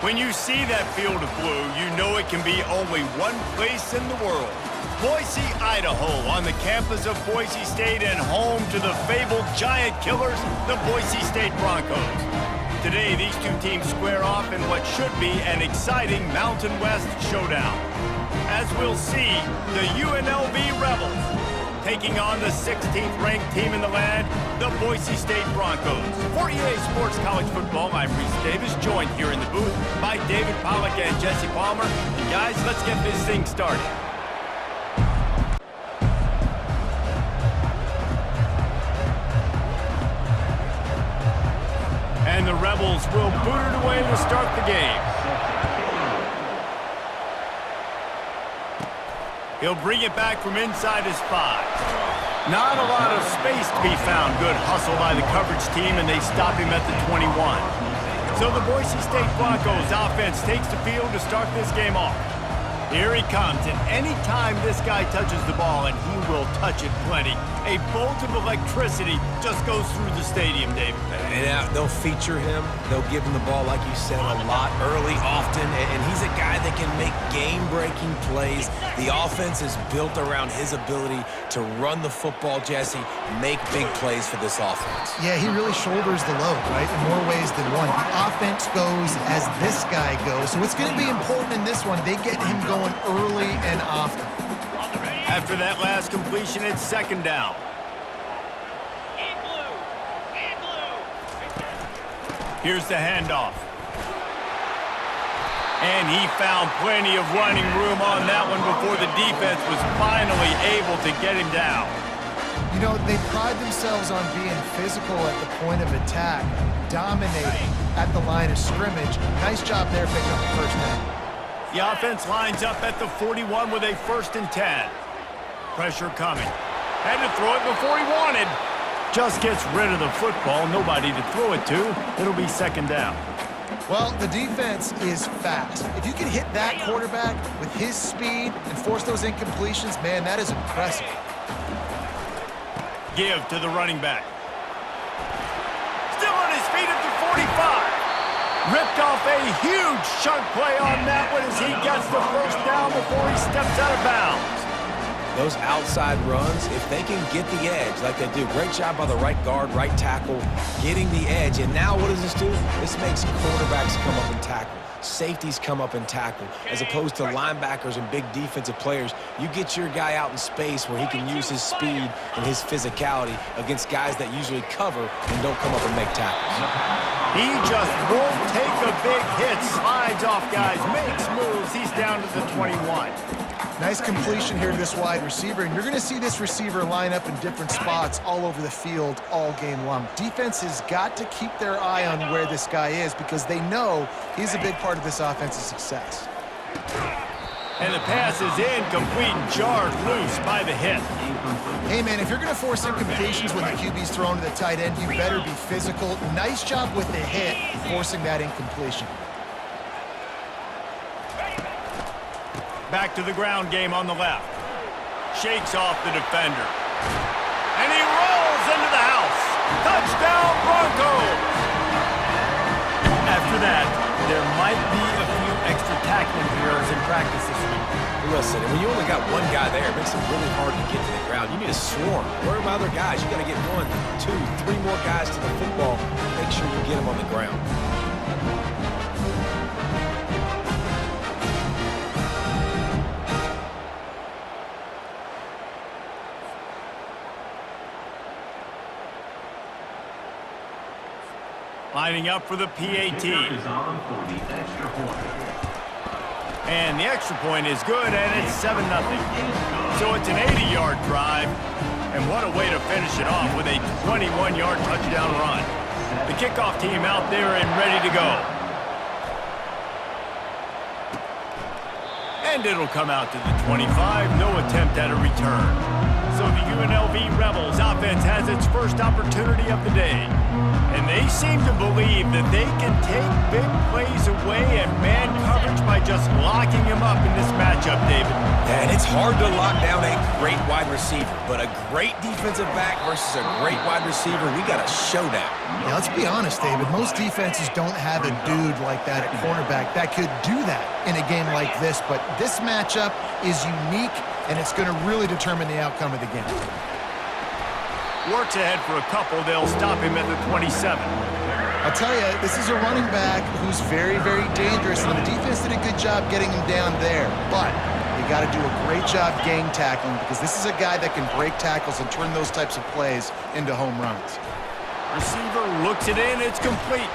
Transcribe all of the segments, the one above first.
When you see that field of blue, you know it can be only one place in the world. Boise, Idaho, on the campus of Boise State and home to the fabled giant killers, the Boise State Broncos. Today, these two teams square off in what should be an exciting Mountain West showdown. As we'll see, the UNLV Rebels taking on the 16th ranked team in the land, the Boise State Broncos. For EA Sports College Football, I'm Reese Davis, joined here in the booth by David Pollack and Jesse Palmer. And guys, let's get this thing started. And the Rebels will boot it away to start the game. He'll bring it back from inside his 5. Not a lot of space to be found. Good hustle by the coverage team, and they stop him at the 21. So the Boise State Broncos offense takes the field to start this game off. Here he comes, and any time this guy touches the ball, and he will touch it plenty, a bolt of electricity just goes through the stadium, David. And they'll feature him. They'll give him the ball, like you said, a lot, early, often, and he's a guy that can make game-breaking plays. The offense is built around his ability to run the football, Jesse, make big plays for this offense. Yeah, he really shoulders the load, right, in more ways than one. The offense goes as this guy goes, so it's going to be important in this one. They get him going early and often. After that last completion, it's second down. Here's the handoff. And he found plenty of running room on that one before the defense was finally able to get him down. You know, they pride themselves on being physical at the point of attack, dominating at the line of scrimmage. Nice job there picking up the first down. The offense lines up at the 41 with a 1st and 10. Pressure coming. Had to throw it before he wanted. Just gets rid of the football. Nobody to throw it to. It'll be second down. Well, the defense is fast. If you can hit that quarterback with his speed and force those incompletions, man, that is impressive. Give to the running back. Still on his feet at the 45. Ripped off a huge chunk play on that one as he gets the first down before he steps out of bounds. Those outside runs, if they can get the edge like they do, great job by the right guard, right tackle, getting the edge. And now what does this do? This makes quarterbacks come up and tackle. Safeties come up and tackle, as opposed to linebackers and big defensive players. You get your guy out in space where he can use his speed and his physicality against guys that usually cover and don't come up and make tackles. He just won't take a big hit, slides off guys, makes moves. He's down to the 21. Nice completion here to this wide receiver, and you're going to see this receiver line up in different spots all over the field all game long. Defense has got to keep their eye on where this guy is because they know he's a big part of this offense's success. And the pass is incomplete, jarred loose by the hit. Hey, man, if you're going to force incompletions when the QB's thrown to the tight end, you better be physical. Nice job with the hit, forcing that incompletion. Back to the ground game on the left. Shakes off the defender. And he rolls into the house. Touchdown, Broncos! After that, there might be a few extra tackling errors in practice this week. Listen, when you only got one guy there, it makes it really hard to get to the ground. You need a swarm. Where are my other guys? You got to get 1, 2, 3 more guys to the football. Make sure you get them on the ground. Lining up for the PAT. And the extra point is good, and it's 7-0. So it's an 80-yard drive, and what a way to finish it off with a 21-yard touchdown run. The kickoff team out there and ready to go. And it'll come out to the 25, no attempt at a return. So the UNLV Rebels offense has its first opportunity of the day. And they seem to believe that they can take big plays away and man coverage by just locking him up in this matchup, David. And it's hard to lock down a great wide receiver, but a great defensive back versus a great wide receiver, we got a showdown. Yeah, let's be honest, David. Most defenses don't have a dude like that at cornerback that could do that in a game like this, but this matchup is unique, and it's going to really determine the outcome of the game. Works ahead for a couple. They'll stop him at the 27. I'll tell you, this is a running back who's very, very dangerous, and the defense did a good job getting him down there. But you got to do a great job gang tackling because this is a guy that can break tackles and turn those types of plays into home runs. Receiver looks it in. It's complete.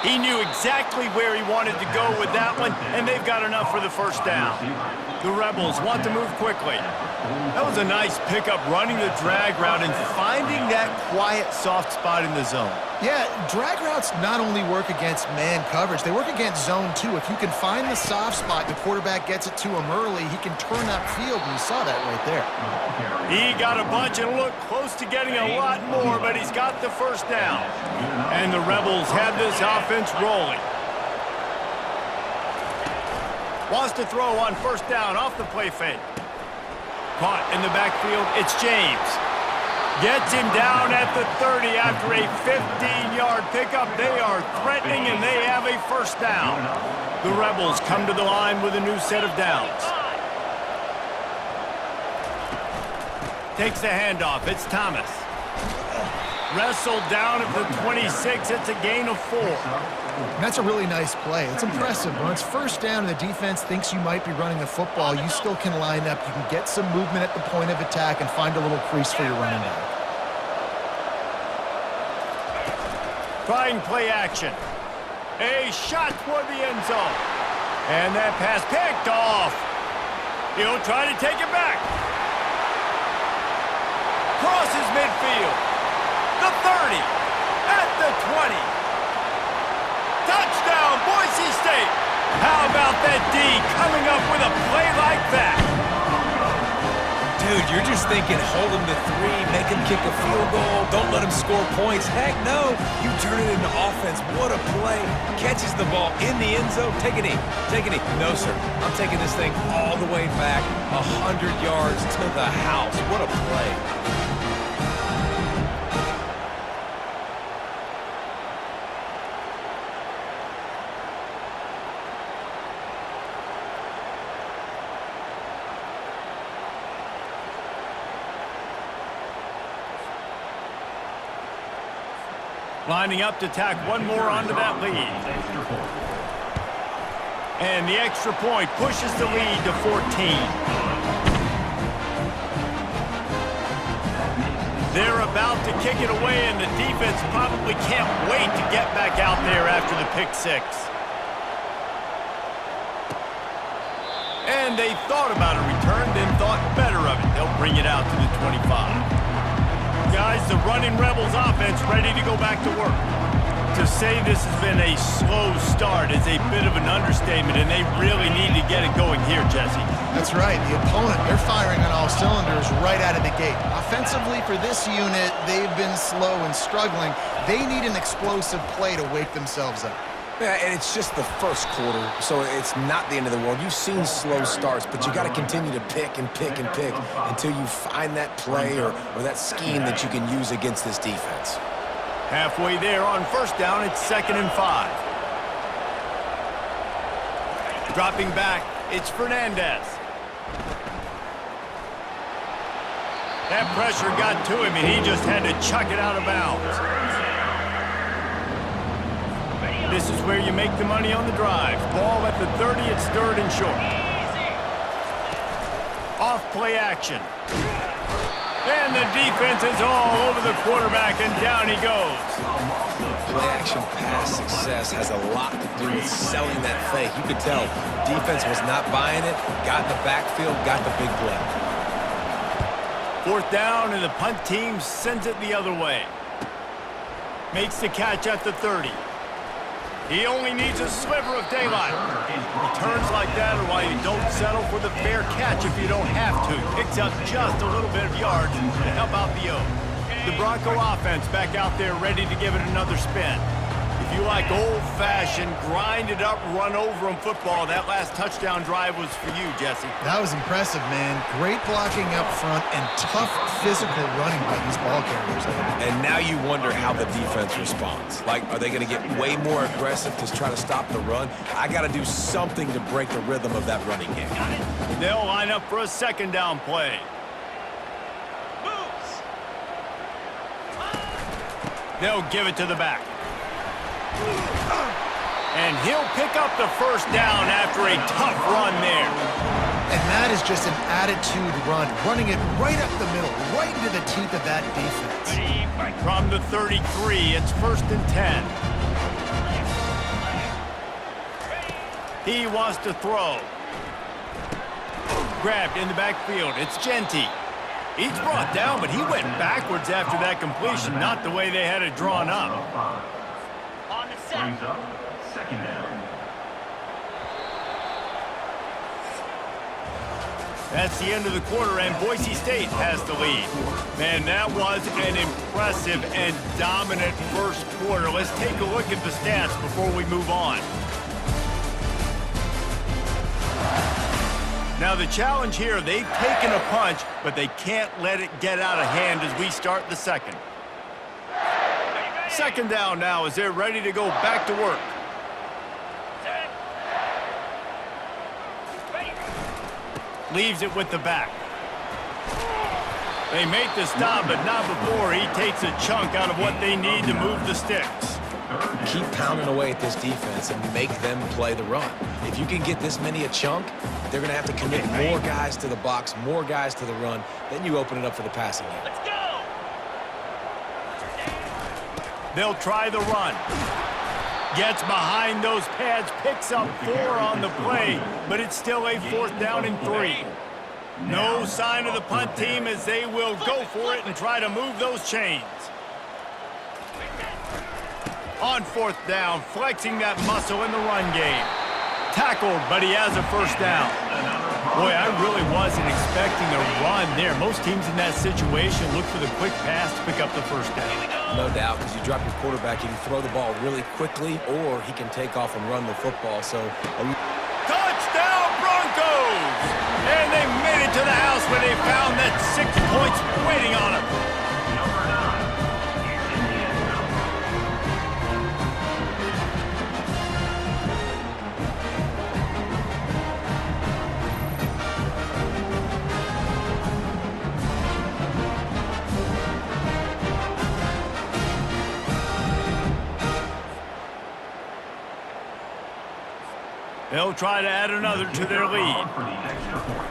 He knew exactly where he wanted to go with that one, and they've got enough for the first down. The Rebels want to move quickly. That was a nice pickup, running the drag route and finding that quiet, soft spot in the zone. Yeah, drag routes not only work against man coverage, they work against zone too. If you can find the soft spot, the quarterback gets it to him early, he can turn upfield, and you saw that right there. He got a bunch and looked close to getting a lot more, but he's got the first down. And the Rebels have this offense rolling. Wants to throw on first down off the play fake. Caught in the backfield, it's James. Gets him down at the 30 after a 15-yard pickup. They are threatening, and they have a first down. The Rebels come to the line with a new set of downs. Takes the handoff, it's Thomas. Wrestled down at the 26, it's a gain of 4. And that's a really nice play. It's impressive. When it's first down and the defense thinks you might be running the football, you still can line up. You can get some movement at the point of attack and find a little crease for your running back. Trying play action. A shot toward the end zone. And that pass picked off. He'll try to take it back. Crosses midfield. The 30. At the 20. Touchdown, Boise State! How about that D coming up with a play like that? Dude, you're just thinking, hold him to 3, make him kick a field goal, don't let him score points. Heck no, you turn it into offense. What a play. Catches the ball in the end zone. Take a knee. Take a knee. No, sir. I'm taking this thing all the way back, 100 yards to the house. What a play. Lining up to tack one more onto that lead. And the extra point pushes the lead to 14. They're about to kick it away, and the defense probably can't wait to get back out there after the pick 6. And they thought about a return, then thought better of it. They'll bring it out to the 25. Guys, the running Rebels offense ready to go back to work. To say this has been a slow start is a bit of an understatement, and they really need to get it going here, Jesse. That's right. The opponent, they're firing on all cylinders right out of the gate. Offensively, for this unit, they've been slow and struggling. They need an explosive play to wake themselves up. Yeah, and it's just the first quarter, so it's not the end of the world. You've seen slow starts, but you got to continue to pick and pick and pick until you find that play or that scheme that you can use against this defense. Halfway there on first down, it's 2nd and 5. Dropping back, it's Fernandez. That pressure got to him, and he just had to chuck it out of bounds. This is where you make the money on the drive. Ball at the 30, it's 3rd and short. Off play action. And the defense is all over the quarterback, and down he goes. Play action pass success has a lot to do with selling that fake. You could tell defense was not buying it, got in the backfield, got the big play. 4th down, and the punt team sends it the other way. Makes the catch at the 30. He only needs a sliver of daylight. Returns like that are why you don't settle for the fair catch if you don't have to. Picks up just a little bit of yards to help out the O. The Bronco offense back out there ready to give it another spin. If you like old-fashioned, grinded-up, run-over-'em football, that last touchdown drive was for you, Jesse. That was impressive, man. Great blocking up front and tough physical running by these ball carriers. And now you wonder how the defense responds. Like, are they going to get way more aggressive to try to stop the run? I got to do something to break the rhythm of that running game. They'll line up for a second down play. They'll give it to the back. And he'll pick up the first down after a tough run there. And that is just an attitude run, running it right up the middle, right into the teeth of that defense. From the 33, it's 1st and 10. He wants to throw. Grabbed in the backfield. It's Genty. He's brought down, but he went backwards after that completion, not the way they had it drawn up. On the set. Brings up second down. That's the end of the quarter, and Boise State has the lead. Man, that was an impressive and dominant first quarter. Let's take a look at the stats before we move on. Now, the challenge here, they've taken a punch, but they can't let it get out of hand as we start the second. Second down now as they're ready to go back to work. Leaves it with the back. They make the stop, but not before he takes a chunk out of what they need to move the sticks. Keep pounding away at this defense and make them play the run. If you can get this many a chunk, they're going to have to commit more guys to the box, more guys to the run. Then you open it up for the passing game. Let's go. They'll try the run. Gets behind those pads, picks up 4 on the play, but it's still a 4th down and 3. No sign of the punt team as they will go for it and try to move those chains. On 4th down, flexing that muscle in the run game. Tackled, but he has a first down. Boy, I really wasn't expecting a run there. Most teams in that situation look for the quick pass to pick up the first down. No doubt, because you drop your quarterback, he can throw the ball really quickly, or he can take off and run the football. So, Touchdown Broncos! And they made it to the house where they found that 6 points waiting on them. Number 9 is in the end zone. They'll try to add another to their lead. For the extra point.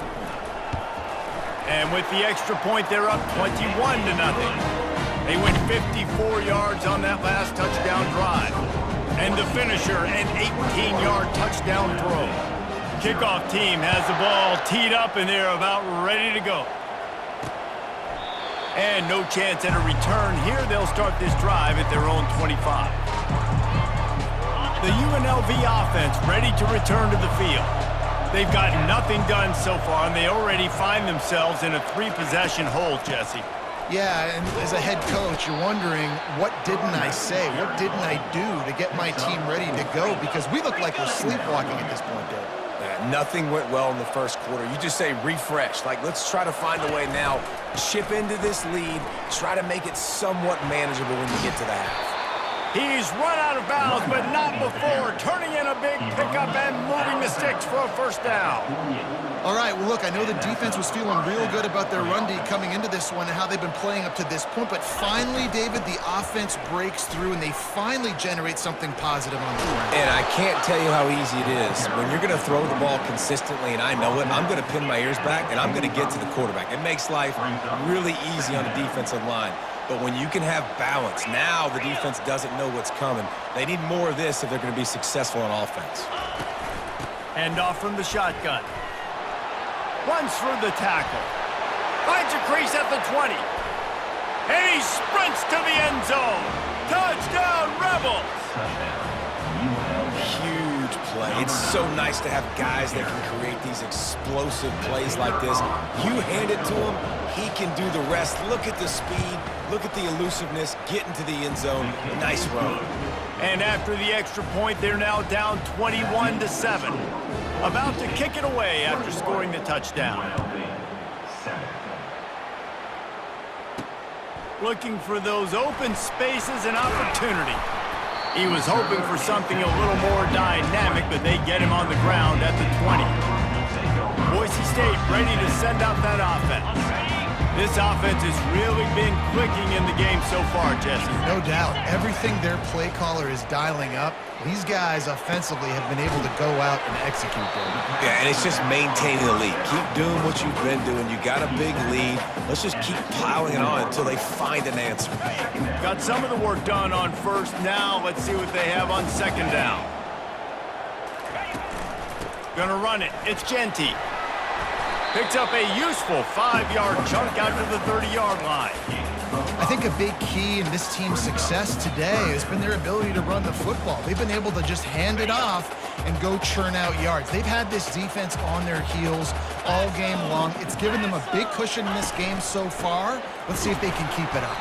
And with the extra point, they're up 21-0. They went 54 yards on that last touchdown drive. And the finisher, an 18-yard touchdown throw. Kickoff team has the ball teed up, and they're about ready to go. And no chance at a return here. They'll start this drive at their own 25. The UNLV offense ready to return to the field. They've got nothing done so far, and they already find themselves in a 3-possession hole, Jesse. Yeah, and as a head coach, you're wondering, what didn't I say? What didn't I do to get my team ready to go? Because we look like we're sleepwalking at this point, Dave. yeah, nothing went well in the first quarter. You just say refresh. Like, let's try to find a way now, chip into this lead, try to make it somewhat manageable when you get to the half. He's run out of bounds, but not before turning in a big pickup and moving the sticks for a first down. All right, well, look, I know the defense was feeling real good about their run D coming into this one and how they've been playing up to this point, but finally, David, the offense breaks through and they finally generate something positive on the ground. And I can't tell you how easy it is. When you're going to throw the ball consistently, and I know it, I'm going to pin my ears back, and I'm going to get to the quarterback. It makes life really easy on the defensive line. But when you can have balance, now the defense doesn't know what's coming. They need more of this if they're going to be successful on offense. Hand off from the shotgun. Runs through the tackle. Finds a crease at the 20. And he sprints to the end zone. Touchdown, Rebels! Huge play. It's so nice to have guys that can create these explosive plays like this. You hand it to him, he can do the rest. Look at the speed. Look at the elusiveness, getting to the end zone. Nice run. And after the extra point, they're now down 21-7. About to kick it away after scoring the touchdown. Looking for those open spaces and opportunity. He was hoping for something a little more dynamic, but they get him on the ground at the 20. Boise State ready to send out that offense. This offense has really been clicking in the game so far, Jesse. No doubt. Everything their play caller is dialing up, these guys offensively have been able to go out and execute them. Yeah, and it's just maintaining the lead. Keep doing what you've been doing. You got a big lead. Let's just keep plowing it on until they find an answer. Got some of the work done on first. Now let's see what they have on second down. Gonna run it. It's Genty. Picks up a useful 5-yard chunk out to the 30-yard line. I think a big key in this team's success today has been their ability to run the football. They've been able to just hand it off and go churn out yards. They've had this defense on their heels all game long. It's given them a big cushion in this game so far. Let's see if they can keep it up.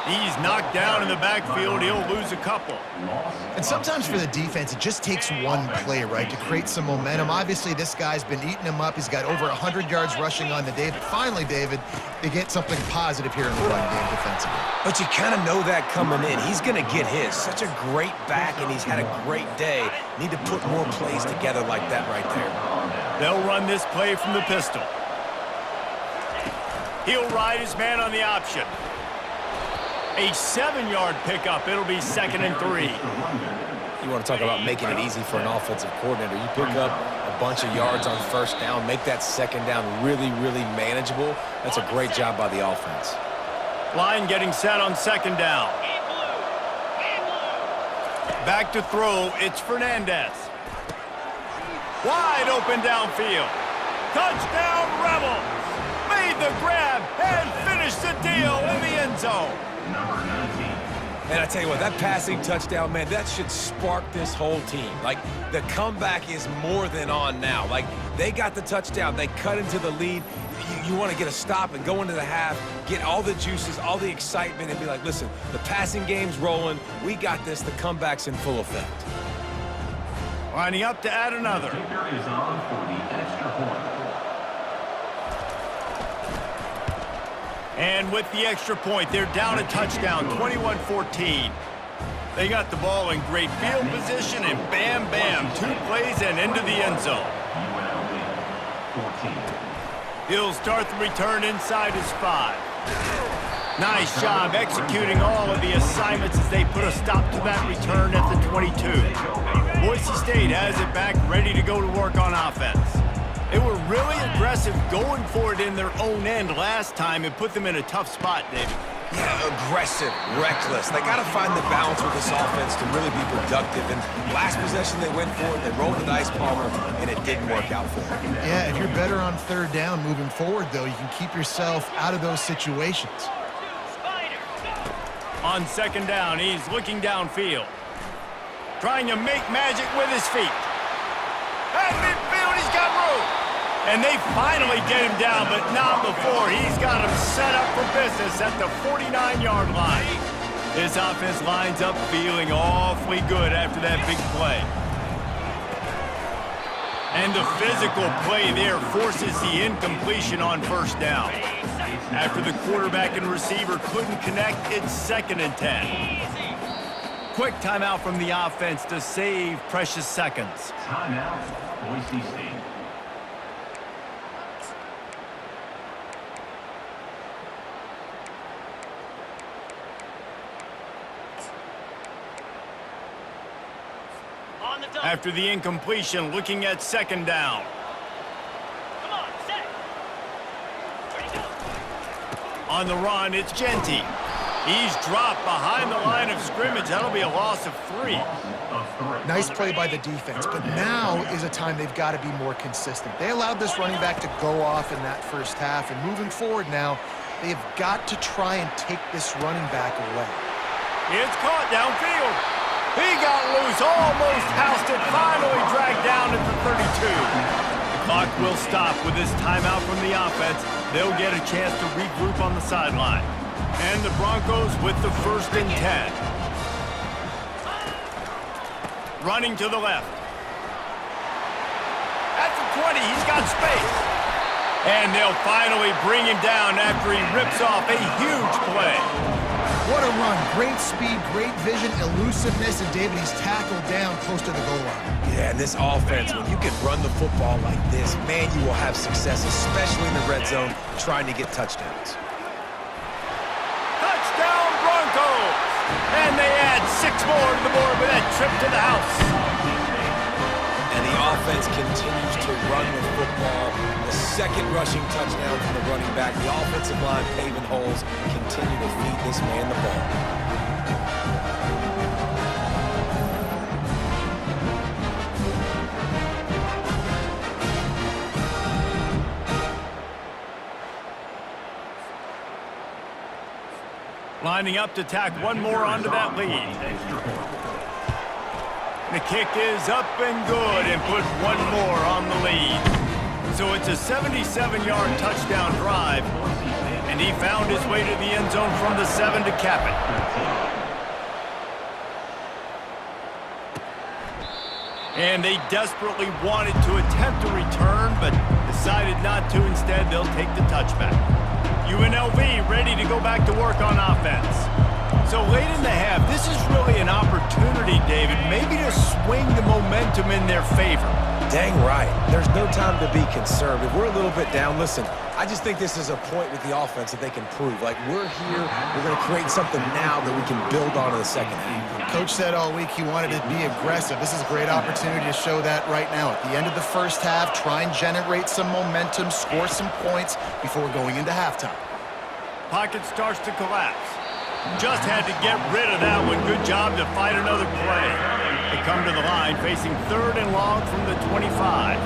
He's knocked down in the backfield. He'll lose a couple. And sometimes for the defense, it just takes one play, right, to create some momentum. Obviously, this guy's been eating him up. He's got over 100 yards rushing on the day. But finally, David, they get something positive here in the run game defensively. But you kind of know that coming in. He's going to get his. Such a great back, and he's had a great day. Need to put more plays together like that right there. They'll run this play from the pistol. He'll ride his man on the option. A 7-yard pickup. It'll be 2nd and 3. You want to talk about making it easy for an offensive coordinator. You pick up a bunch of yards on first down, make that second down really, really manageable. That's a great job by the offense. Line getting set on second down. Back to throw. It's Fernandez. Wide open downfield. Touchdown, Rebels! Made the grab and finished the deal in the end zone. And I tell you what, that passing touchdown, man, that should spark this whole team. Like, the comeback is more than on now. Like, they got the touchdown. They cut into the lead. You want to get a stop and go into the half, get all the juices, all the excitement, and be like, listen, the passing game's rolling. We got this. The comeback's in full effect. Lining up to add another. Kicker is on for the extra point. And with the extra point, they're down a touchdown, 21-14. They got the ball in great field position, and bam, bam, 2 plays and into the end zone. UNLV 14. He'll start the return inside his 5. Nice job executing all of the assignments as they put a stop to that return at the 22. Boise State has it back, ready to go to work on offense. They were really aggressive going for it in their own end last time and put them in a tough spot, David. Yeah, aggressive, reckless. They got to find the balance with this offense to really be productive. And last possession they went for it, they rolled the dice, Palmer, and it didn't work out for them. Yeah, if you're better on third down moving forward, though, you can keep yourself out of those situations. On second down, he's looking downfield. Trying to make magic with his feet. At midfield, he's got room. And they finally get him down, but not before. He's got him set up for business at the 49-yard line. This offense lines up feeling awfully good after that big play. And the physical play there forces the incompletion on first down. After the quarterback and receiver couldn't connect, it's 2nd and 10. Quick timeout from the offense to save precious seconds. Timeout, Boise State. After the incompletion, looking at second down. Come on, set. Ready to go. On the run, it's Genty. He's dropped behind the line of scrimmage. That'll be a loss of 3. Nice play by the defense, but now is a time they've got to be more consistent. They allowed this running back to go off in that first half, and moving forward now, they've got to try and take this running back away. It's caught downfield. He got loose, almost housed it, finally dragged down at the 32. The clock will stop with this timeout from the offense. They'll get a chance to regroup on the sideline. And the Broncos with the 1st and 10. Running to the left. At the 20, he's got space. And they'll finally bring him down after he rips off a huge play. What a run. Great speed, great vision, elusiveness, and David, he's tackled down close to the goal line. Yeah, and this offense, when you can run the football like this, man, you will have success, especially in the red zone, trying to get touchdowns. Touchdown, Broncos! And they add 6 more to the board with that trip to the house. And the offense continues to run the football. The 2nd rushing touchdown from the running back. The offensive line paving holes continue to feed this man the ball. Lining up to tack 1 more onto that lead. The kick is up and good and put 1 more on the lead. So it's a 77-yard touchdown drive, and he found his way to the end zone from the 7 to cap it. And they desperately wanted to attempt a return, but decided not to. Instead, they'll take the touchback. UNLV ready to go back to work on offense. So late in the half, this is really an opportunity, David, maybe to swing the momentum in their favor. Dang right. There's no time to be concerned. If we're a little bit down, listen, I just think this is a point with the offense that they can prove. Like, we're here, we're going to create something now that we can build on in the second half. Coach said all week he wanted to be aggressive. This is a great opportunity to show that right now. At the end of the first half, try and generate some momentum, score some points before going into halftime. Pocket starts to collapse. Just had to get rid of that one. Good job to fight another play. They come to the line facing 3rd and long from the 25.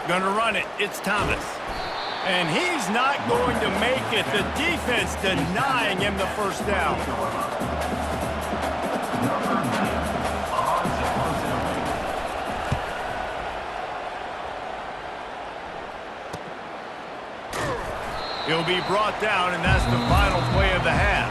Gonna run it. It's Thomas. And he's not going to make it. The defense denying him the 1st down. He'll be brought down, and that's the final play of the half.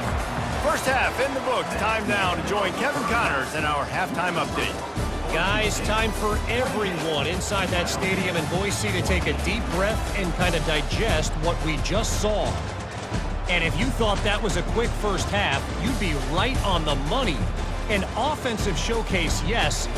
First half in the books. Time now to join Kevin Connors in our halftime update. Guys, time for everyone inside that stadium in Boise to take a deep breath and kind of digest what we just saw. And if you thought that was a quick first half, you'd be right on the money. An offensive showcase, yes,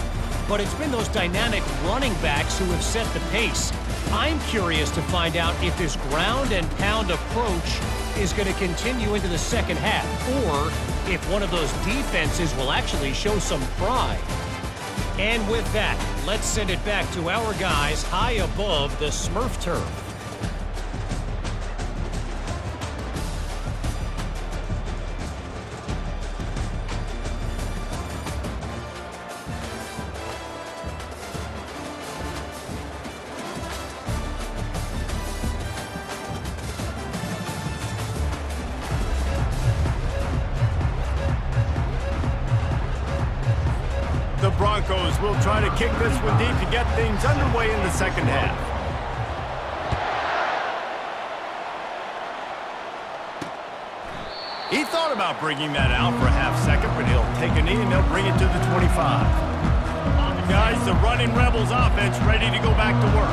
but it's been those dynamic running backs who have set the pace. I'm curious to find out if this ground and pound approach is going to continue into the second half, or if one of those defenses will actually show some pride. And with that, let's send it back to our guys high above the Smurf turf. The Broncos will try to kick this one deep to get things underway in the second half. He thought about bringing that out for a half second, but he'll take a knee and they'll bring it to the 25. Guys, the running Rebels offense ready to go back to work.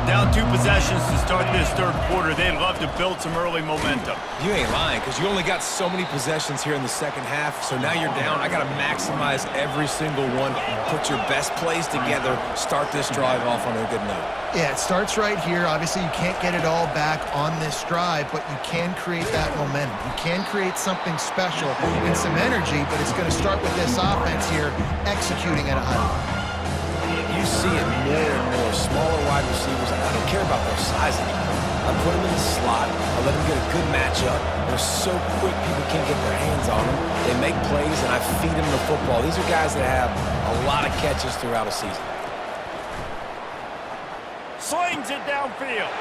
Down 2 possessions to start this 3rd quarter. They'd love to build some early momentum. You ain't lying, because you only got so many possessions here in the second half, so now you're down. I got to maximize every single one. Put your best plays together. Start this drive off on a good note. Yeah, it starts right here. Obviously, you can't get it all back on this drive, but you can create that momentum. You can create something special and some energy, but it's going to start with this offense here executing at a high level. You see it more and more. Smaller wide receivers, I don't care about their size anymore. I put them in the slot. I let them get a good matchup. They're so quick, people can't get their hands on them. They make plays, and I feed them the football. These are guys that have a lot of catches throughout a season. Slings it downfield.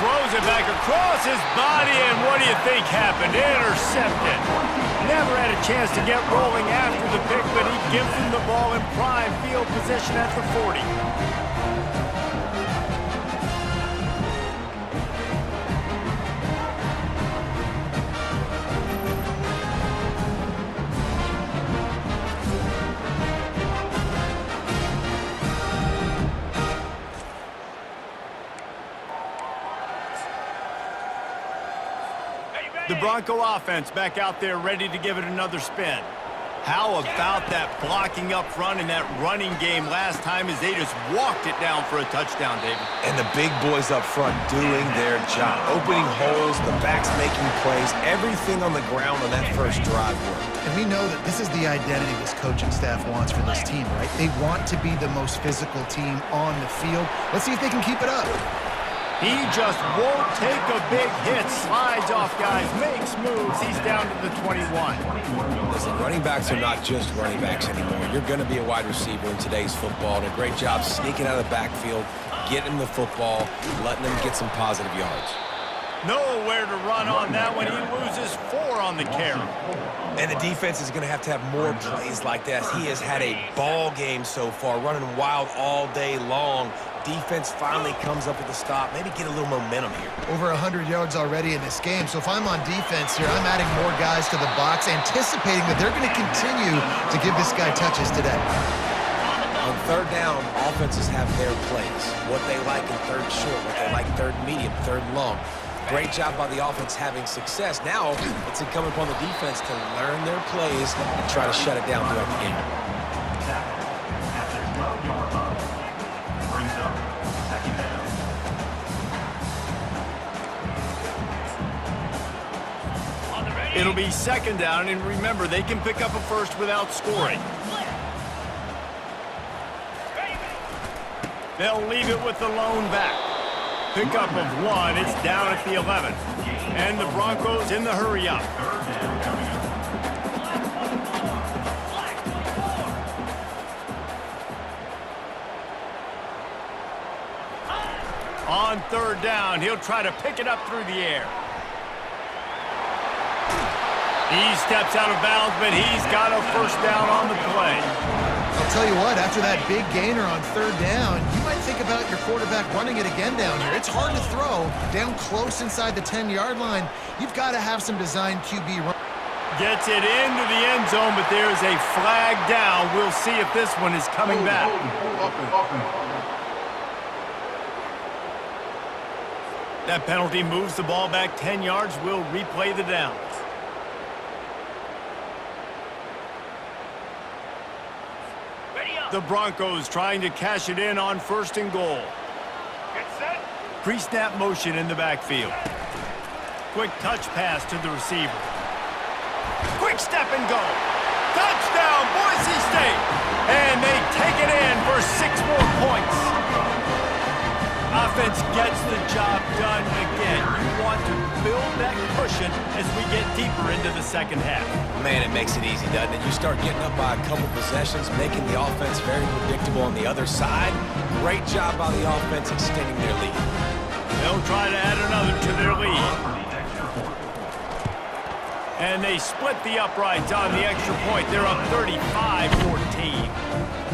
Throws it back across his body, and what do you think happened? Intercepted. Never had a chance to get rolling after the pick, but he gives him the ball in prime field position at the 40. The Bronco offense back out there ready to give it another spin. How about that blocking up front and that running game last time as they just walked it down for a touchdown, David? And the big boys up front doing their job. Opening holes, the backs making plays, everything on the ground on that first drive worked. And we know that this is the identity this coaching staff wants for this team, right? They want to be the most physical team on the field. Let's see if they can keep it up. He just won't take a big hit. Slides off guys, makes moves. He's down to the 21. Listen, running backs are not just running backs anymore. You're going to be a wide receiver in today's football. And a great job sneaking out of the backfield, getting the football, letting them get some positive yards. Nowhere to run on that one. He loses 4 on the carry. And the defense is going to have more plays like that. He has had a ball game so far, running wild all day long. Defense finally comes up with a stop. Maybe get a little momentum here. Over 100 yards already in this game. So if I'm on defense here, I'm adding more guys to the box, anticipating that they're going to continue to give this guy touches today. On third down, offenses have their plays. What they like in third short, what they like third medium, third long. Great job by the offense having success. Now it's incumbent upon the defense to learn their plays and try to shut it down throughout the game. At the 12-yard line. Brings up second down. On the ready. It'll be second down, and remember, they can pick up a first without scoring. Ready. They'll leave it with the lone back. Pickup of 1, it's down at the 11. And the Broncos in the hurry up. Third down coming up. On third down, he'll try to pick it up through the air. He steps out of bounds, but he's got a first down on the play. I'll tell you what, after that big gainer on third down, you might think about your quarterback running it again down here. It's hard to throw down close inside the 10-yard line. You've got to have some design QB run. Gets it into the end zone, but there's a flag down. We'll see if this one is coming back. That penalty moves the ball back 10 yards. We'll replay the downs. Ready up. The Broncos trying to cash it in on first and goal. Get set. Pre-snap motion in the backfield. Quick touch pass to the receiver. Quick step and go. Touchdown, Boise State. And they take it in for 6 more points. Offense gets the job done again. You want to build that cushion as we get deeper into the second half. Man, it makes it easy, doesn't it? You start getting up by a couple possessions, making the offense very predictable on the other side. Great job by the offense extending their lead. They'll try to add another to their lead. And they split the uprights on the extra point. They're up 35-14.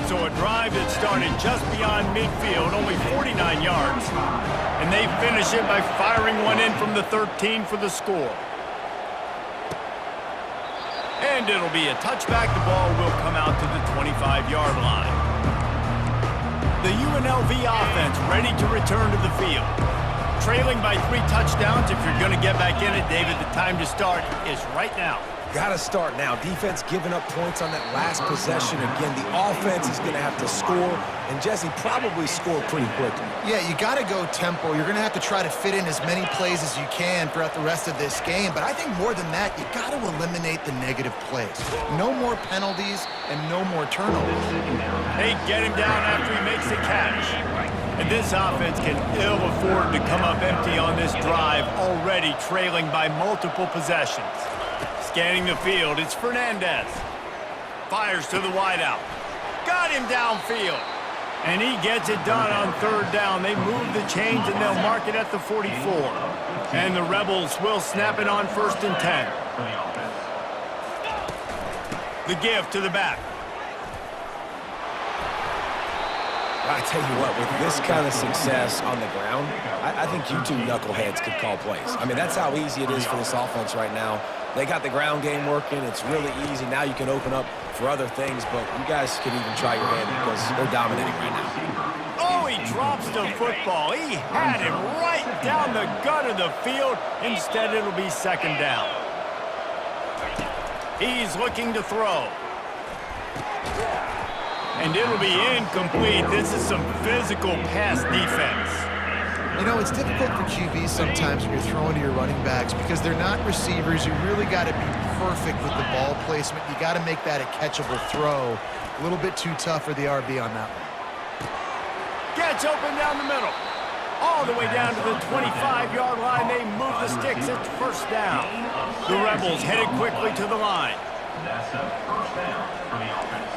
So a drive that started just beyond midfield, only 49 yards. And they finish it by firing one in from the 13 for the score. And it'll be a touchback. The ball will come out to the 25-yard line. The UNLV offense ready to return to the field. Trailing by 3 touchdowns. If you're going to get back in it, David, the time to start is right now. Got to start now. Defense giving up points on that last possession. Again, the offense is going to have to score, and Jesse probably score pretty quickly. Yeah, you got to go tempo. You're going to have to try to fit in as many plays as you can throughout the rest of this game. But I think more than that, you got to eliminate the negative plays. No more penalties and no more turnovers. They get him down after he makes the catch. And this offense can ill afford to come up empty on this drive, already trailing by multiple possessions. Scanning the field, it's Fernandez. Fires to the wideout. Got him downfield. And he gets it done on third down. They move the chains and they'll mark it at the 44. And the Rebels will snap it on first and 10. The give to the back. I tell you what, with this kind of success on the ground, I think you two knuckleheads could call plays. I mean, that's how easy it is for this offense right now. They got the ground game working. It's really easy. Now you can open up for other things, but you guys could even try your hand because they're dominating right now. Oh, he drops the football. He had him right down the gut of the field. Instead, it'll be second down. He's looking to throw. And it'll be incomplete. This is some physical pass defense. You know, it's difficult for QBs sometimes when you're throwing to your running backs because they're not receivers. You really got to be perfect with the ball placement. You got to make that a catchable throw. A little bit too tough for the RB on that one. Gets open down the middle. All the way down to the 25-yard line. They move the sticks. It's first down. The Rebels headed quickly to the line. That's a first down for the offense.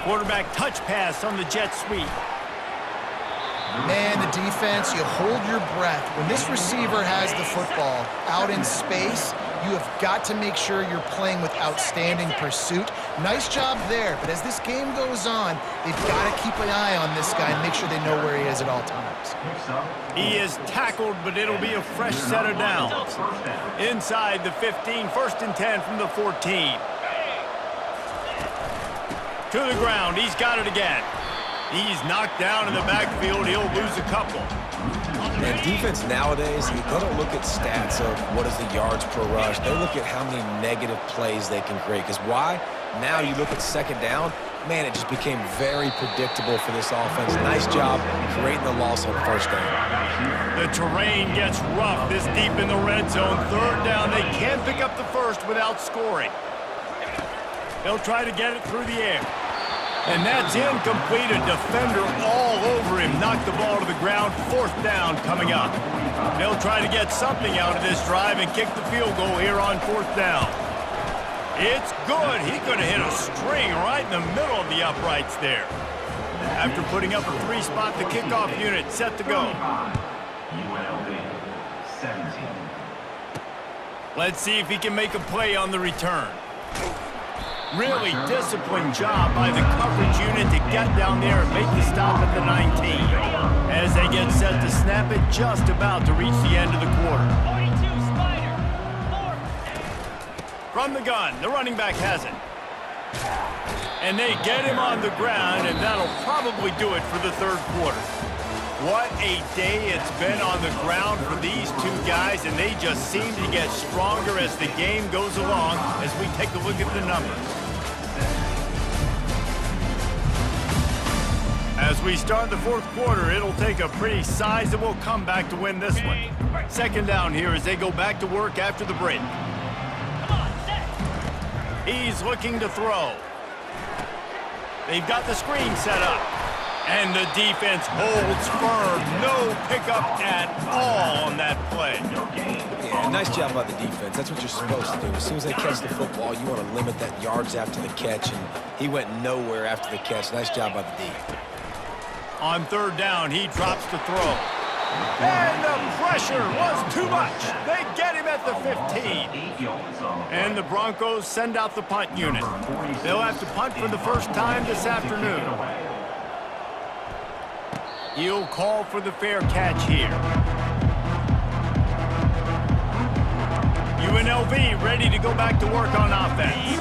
Quarterback touch pass on the jet sweep. Man, the defense, you hold your breath. When this receiver has the football out in space, you have got to make sure you're playing with outstanding pursuit. Nice job there, but as this game goes on, they've got to keep an eye on this guy and make sure they know where he is at all times. He is tackled, but it'll be a fresh set of downs. Inside the 15, first and 10 from the 14. To the ground, he's got it again. He's knocked down in the backfield. He'll lose a couple. And defense nowadays, they don't look at stats of what is the yards per rush. They look at how many negative plays they can create. Because why? Now you look at second down, man, it just became very predictable for this offense. Nice job creating the loss on first down. The terrain gets rough this deep in the red zone. Third down, they can't pick up the first without scoring. They'll try to get it through the air. And that's incomplete. A defender all over him. Knocked the ball to the ground. Fourth down coming up. They'll try to get something out of this drive and kick the field goal here on fourth down. It's good. He could have hit a string right in the middle of the uprights there. After putting up a three-spot, the kickoff unit set to go. UNLV 17. Let's see if he can make a play on the return. Really disciplined job by the coverage unit to get down there and make the stop at the 19. As they get set to snap it, just about to reach the end of the quarter. 42 Spider. 4. From the gun, the running back has it. And they get him on the ground, and that'll probably do it for the third quarter. What a day it's been on the ground for these two guys, and they just seem to get stronger as the game goes along as we take a look at the numbers. As we start the fourth quarter, it'll take a pretty sizable comeback to win this one. Second down here as they go back to work after the break. Come on, set. He's looking to throw. They've got the screen set up. And the defense holds firm. No pickup at all on that play. Yeah, nice job by the defense. That's what you're supposed to do. As soon as they catch the football, you want to limit that yards after the catch, and he went nowhere after the catch. Nice job by the D. On third down, he drops to throw. And the pressure was too much. They get him at the 15. And the Broncos send out the punt unit. They'll have to punt for the first time this afternoon. He'll call for the fair catch here. UNLV ready to go back to work on offense.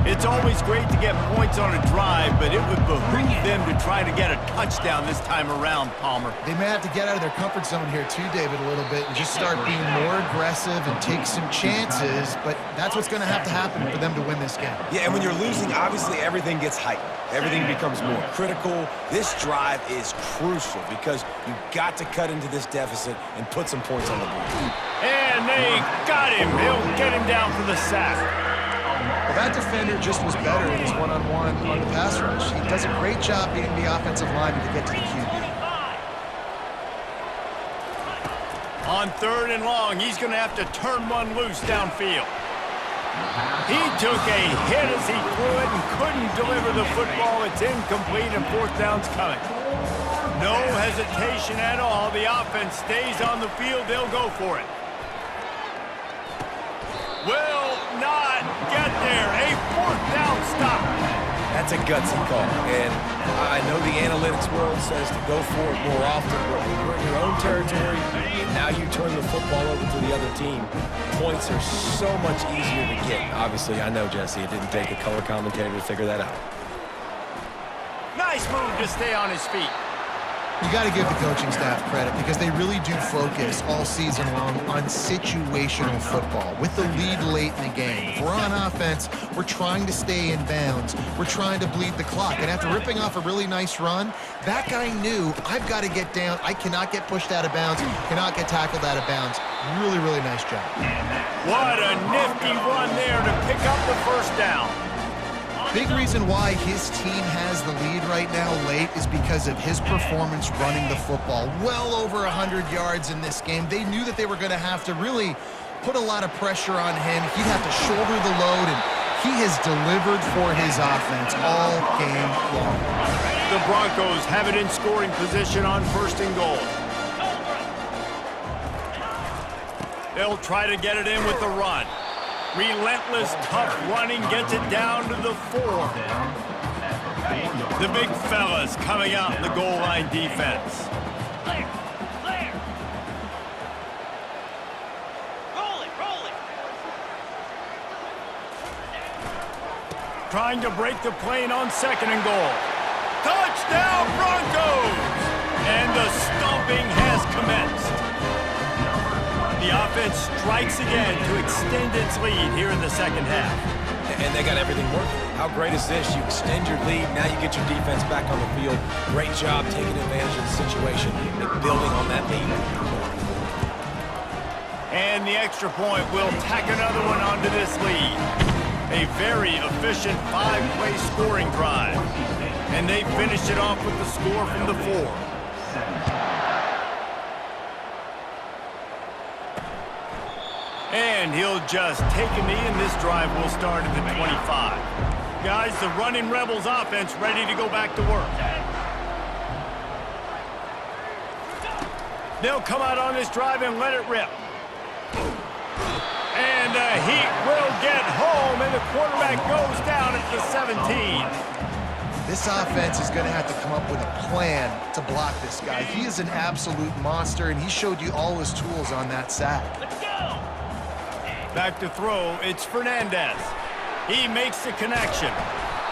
It's always great to get points on a drive, but it would behoove them to try to get a touchdown this time around, Palmer. They may have to get out of their comfort zone here too, David, a little bit and just start being more aggressive and take some chances, but that's what's going to have to happen for them to win this game. Yeah, and when you're losing, obviously everything gets heightened. Everything becomes more critical. This drive is crucial because you've got to cut into this deficit and put some points on the board. And they got him. They'll get him down for the sack. Well, that defender just was better in his one-on-one on the pass rush. He does a great job beating the offensive lineman to get to the QB. On third and long, he's going to have to turn one loose downfield. He took a hit as he threw it and couldn't deliver the football. It's incomplete and fourth down's coming. No hesitation at all. The offense stays on the field. They'll go for it. Will not get there. A fourth down stop. That's a gutsy call. And I know the analytics world says to go for it more often, but when you're in your own territory and now you turn the football over to the other team, points are so much easier to get. Obviously, I know, Jesse, it didn't take a color commentator to figure that out. Nice move to stay on his feet. You got to give the coaching staff credit because they really do focus all season long on situational football. With the lead late in the game, if we're on offense, we're trying to stay in bounds. We're trying to bleed the clock. And after ripping off a really nice run, that guy knew, I've got to get down. I cannot get pushed out of bounds, cannot get tackled out of bounds. Really, really nice job. What a nifty run there to pick up the first down. Big reason why his team has the lead right now late is because of his performance running the football. Well over 100 yards in this game. They knew that they were going to have to really put a lot of pressure on him. He'd have to shoulder the load, and he has delivered for his offense all game long. The Broncos have it in scoring position on 1st and goal. They'll try to get it in with the run. Relentless, tough running gets it down to the 4. The big fellas coming out in the goal line defense. Clear. Clear. Roll it. Roll it. Trying to break the plane on 2nd and goal. Touchdown, Broncos! And the stomping has commenced. The offense strikes again to extend its lead here in the second half. And they got everything working. How great is this? You extend your lead, now you get your defense back on the field. Great job taking advantage of the situation and building on that lead. And the extra point will tack another one onto this lead. A very efficient 5-play scoring drive. And they finished it off with the score from the 4. And he'll just take a knee, and this drive will start at the 25. Guys, the running Rebels offense ready to go back to work. They'll come out on this drive and let it rip. And the Heat will get home, and the quarterback goes down at the 17. This offense is going to have to come up with a plan to block this guy. He is an absolute monster, and he showed you all his tools on that sack. Let's go. Back to throw, it's Fernandez. He makes the connection,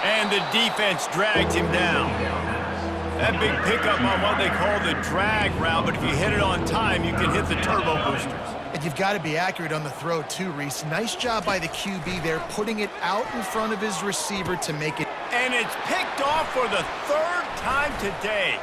and the defense drags him down. That big pickup on what they call the drag route, but if you hit it on time, you can hit the turbo boosters. And you've got to be accurate on the throw too, Reese. Nice job by the QB there, putting it out in front of his receiver to make it. And it's picked off for the 3rd time today.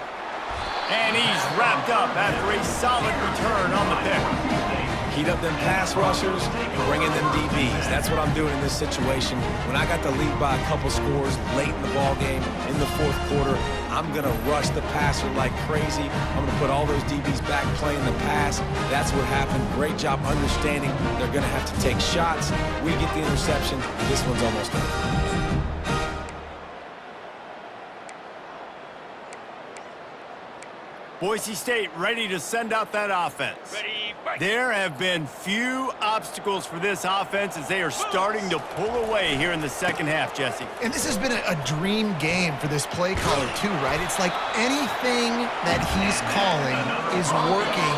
And he's wrapped up after a solid return on the pick. Heat up them pass rushers, bring in them DBs. That's what I'm doing in this situation. When I got the lead by a couple scores late in the ball game, in the 4th quarter, I'm going to rush the passer like crazy. I'm going to put all those DBs back playing the pass. That's what happened. Great job understanding they're going to have to take shots. We get the interception. This one's almost done. Boise State ready to send out that offense. Ready, break. There have been few obstacles for this offense as they are starting to pull away here in the second half, Jesse. And this has been a dream game for this play caller too, right? It's like anything that he's calling is working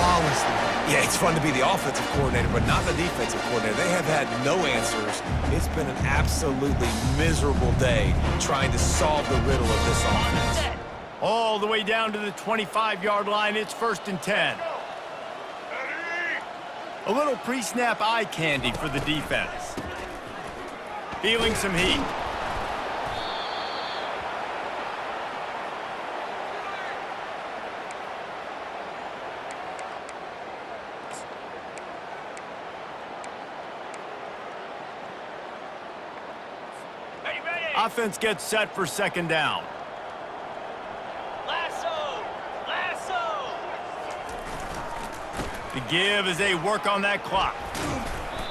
flawlessly. Yeah, it's fun to be the offensive coordinator, but not the defensive coordinator. They have had no answers. It's been an absolutely miserable day trying to solve the riddle of this offense. All the way down to the 25-yard line. It's 1st and 10. A little pre-snap eye candy for the defense. Feeling some heat. Ready, ready. Offense gets set for 2nd down. The give as they work on that clock.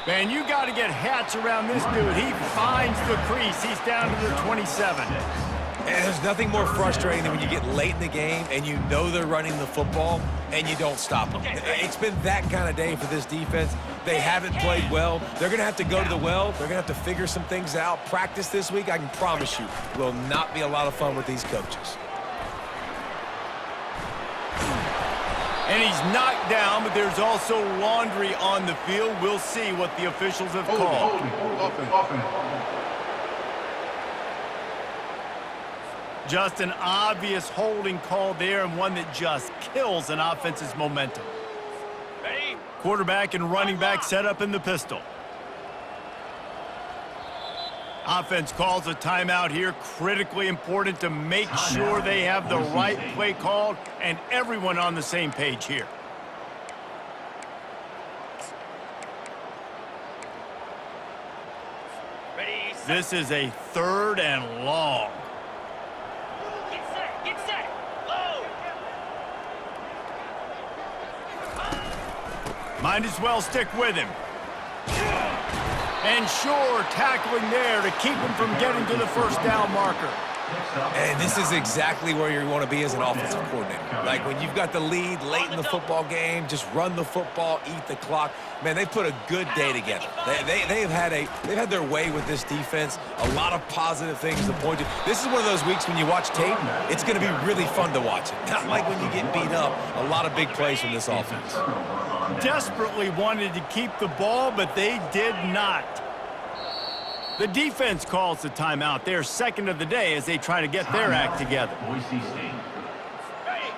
Man, you got to get hats around this dude. He finds the crease. He's down to the 27. And there's nothing more frustrating than when you get late in the game and you know they're running the football and you don't stop them. It's been that kind of day for this defense. They haven't played well. They're going to have to go to the well. They're going to have to figure some things out. Practice this week, I can promise you, will not be a lot of fun with these coaches. And he's knocked down, but there's also laundry on the field. We'll see what the officials have called. Just an obvious holding call there, and one that just kills an offense's momentum. Ready? Quarterback and running back set up in the pistol. Offense calls a timeout here. Critically important to make sure they have the right play called and everyone on the same page here. Ready, set. This is a 3rd and long. Get set, get set. Low. Might as well stick with him. And sure, tackling there to keep him from getting to the first down marker. And this is exactly where you want to be as an offensive coordinator. Like when you've got the lead late in the football game, just run the football, eat the clock. Man, they've put a good day together. They've had their way with this defense. A lot of positive things to point to. This is one of those weeks when you watch tape, it's going to be really fun to watch it. Not like when you get beat up. A lot of big plays from this offense. Desperately wanted to keep the ball, but they did not. The defense calls the timeout. Their 2nd of the day as they try to get their act together. Boise State.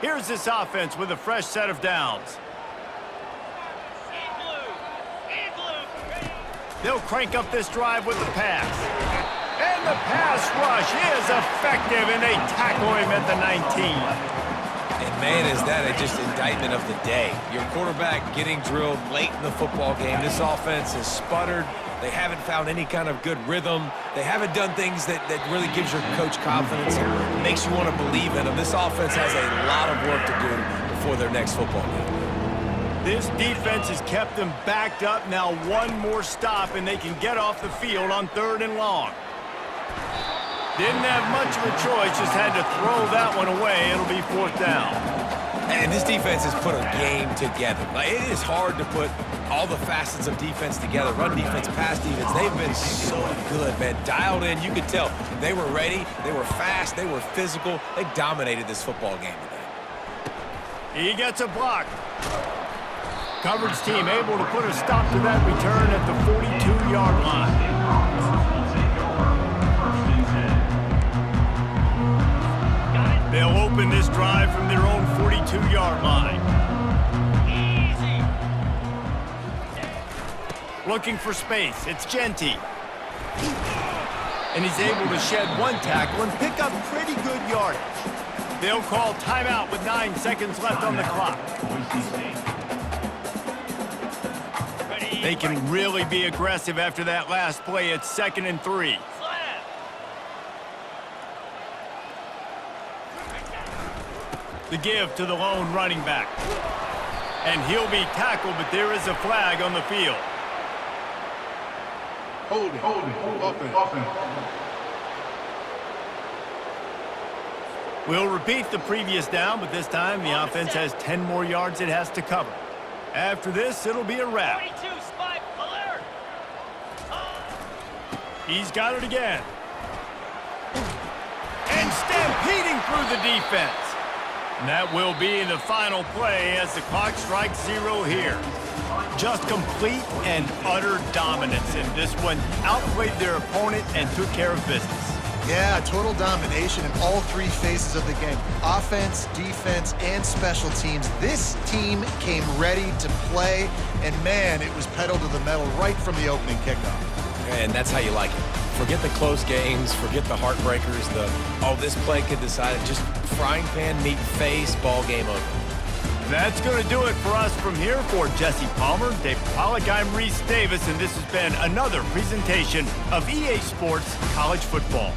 Here's this offense with a fresh set of downs. In blue. In blue. Ready. They'll crank up this drive with the pass. And the pass rush is effective, and they tackle him at the 19. And man, is that just indictment of the day. Your quarterback getting drilled late in the football game. This offense has sputtered. They haven't found any kind of good rhythm. They haven't done things that really gives your coach confidence and makes you want to believe in them. This offense has a lot of work to do before their next football game. This defense has kept them backed up. Now one more stop, and they can get off the field on 3rd and long. Didn't have much of a choice, just had to throw that one away. It'll be 4th down. And this defense has put a game together. Like, it is hard to put all the facets of defense together. Run defense, pass defense. They've been so good, man. Dialed in. You could tell they were ready. They were fast. They were physical. They dominated this football game today. He gets a block. Coverage team able to put a stop to that return at the 42-yard line. They'll open this drive from their own 42-yard line. Easy. Looking for space. It's Genty. And he's able to shed one tackle and pick up pretty good yardage. They'll call timeout with 9 seconds left on the clock. Ready. They can really be aggressive after that last play. It's 2nd and 3. Slam. The give to the lone running back. And he'll be tackled, but there is a flag on the field. Holding. Offense. We'll repeat the previous down, but this time the offense has 10 more yards it has to cover. After this, it'll be a wrap. 22, spike, alert. He's got it again. And stampeding through the defense. And that will be the final play as the clock strikes 0 here. Just complete and utter dominance in this one. Outplayed their opponent and took care of business. Yeah, total domination in all 3 phases of the game. Offense, defense, and special teams. This team came ready to play, and man, it was pedal to the metal right from the opening kickoff. And that's how you like it. Forget the close games, forget the heartbreakers, this play could decide it. Just frying pan, meet face, ball game over. That's going to do it for us from here. For Jesse Palmer, Dave Pollack, I'm Reese Davis, and this has been another presentation of EA Sports College Football.